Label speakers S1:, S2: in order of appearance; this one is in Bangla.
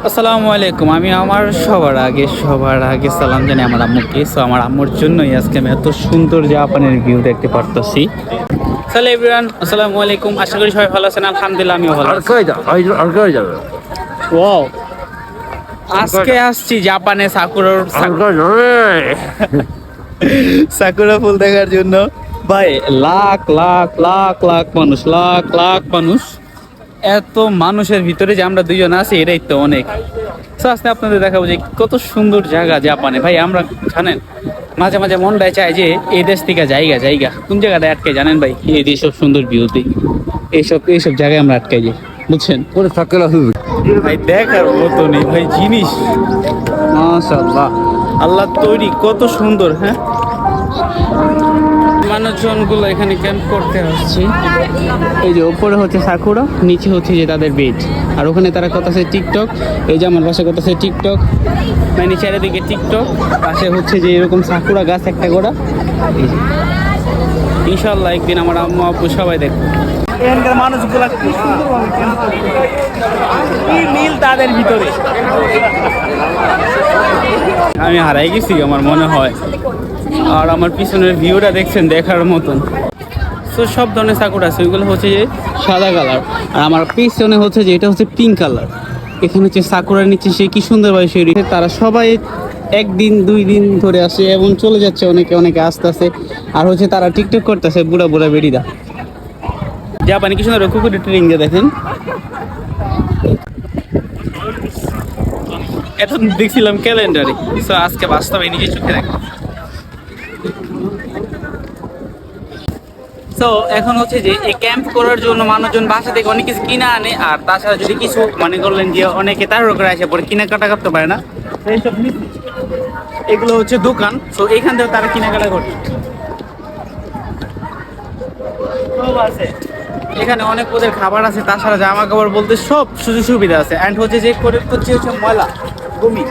S1: আসসালামু আলাইকুম। আমি আমার সবার আগে সালাম জানি আমার আম্মুকে। সো আমার আম্মুর জন্যই আজকে আমি এত সুন্দর জাপানের ভিউ দেখতে পারতেছি। হ্যালো এভরিওয়ান, আসসালামু আলাইকুম। আশা করি সবাই ভালো আছেন। আলহামদুলিল্লাহ আমিও ভালো আছি। ওয়াও, আজকে আসছি জাপানে সাকুরা ফুল দেখার জন্য। ভাই লাখ লাখ লাখ লাখ মানুষ, লাখ লাখ মানুষ। এত মানুষের ভিতরে যে আমরা দুইজন আছি এটাই তো অনেক। আজকে আপনাদের দেখাবো যে কত সুন্দর জায়গা জাপানে। ভাই আমরা জানেন মাঝে মাঝে মনটাই চায় যে এই দেশ থেকে জায়গা কোন জায়গাটা আটকে জানেন ভাই, এই যে সব সুন্দর বিউটি এইসব জায়গায় আমরা আটকে যাই, বুঝছেন? ভাই দেখার মতো নেই ভাই জিনিস, মাশাআল্লাহ। আল্লাহ তৈরি কত সুন্দর। হ্যাঁ, মানুষজন গুলো এখানে ক্যাম্প করতে আসছে। এই যে উপরে হচ্ছে সাকুরা, নিচে হচ্ছে যে তাদের বেড, আর ওখানে তারা করতেছে টিকটক। এই যে আমার পাশে করতেছে টিকটক, মানে চারিদিকে টিকটক, পাশে হচ্ছে যে এরকম সাকুরা গাছ একটা গোড়া। ইনশাল্লাহ একদিন আমার আম্মু আব্বু সবাই দেখবো। এখানকার মানুষগুলা কি সুন্দরভাবে ক্যাম্প করতে, কি মিল তাদের ভিতরে। আমি হারাই গেছি আমার মনে হয়। আর আমার পিছনের ভিউটা দেখছেন দেখার মতন। তো সব ধরনের সাকুরা আছে, ওইগুলো হচ্ছে যে সাদা কালার, আর আমার পিছনে হচ্ছে যে এটা হচ্ছে পিঙ্ক কালার। এখানে হচ্ছে সাকুরার নিচে সে কি সুন্দরভাবে সে তারা সবাই একদিন দুই দিন ধরে আসে এবং চলে যাচ্ছে, অনেকে আসতে আসে। আর হচ্ছে তারা টিকটক করতেছে, বুড়া বুড়া বেড়িদা। জাপানি কি সুন্দর কুকুরের ট্রেনিং দিয়ে দেখেন। এখন দেখছিলাম ক্যালেন্ডারে, তো আজকে বাস্তবে নিজে চোখে দেখলাম। তো এখন হচ্ছে যে এই ক্যাম্প করার জন্য মানুষজন বাসা থেকে অনেক কিছু কিনে আনে, আর তাছাড়া যদি কিছু মনে করলেন যে অনেকে তার করে আসে পরে কেনাকাটা করতে পারে না, এইসব এগুলো হচ্ছে দোকান। তো এইখান থেকে তারা কেনাকাটা করে। এখানে অনেক ওদের খাবার আছে, তাছাড়া জামা কাপড় বলতে সব সুযোগ সুবিধা আছে। অ্যান্ড হচ্ছে যে করে হচ্ছে ময়লা গমি